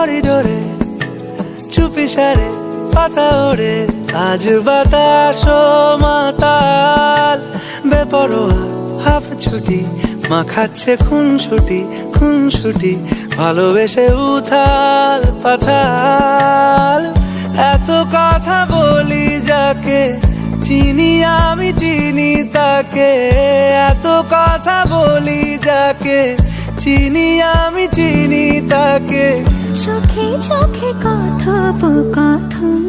করিডোরে চুপি সারে পাতা ওড়ে, আজ বাতাস মাতাল বেপরোয়া হাফ ছুটি, মাখাচ্ছে খুনসুটি ভালোবেসে উথাল পাথাল। এত কথা বলি যাকে চিনি আমি চিনি তাকে, এত কথা বলি যাকে চিনি আমি চিনি তাকে। চোখে চোখে কথোপকথন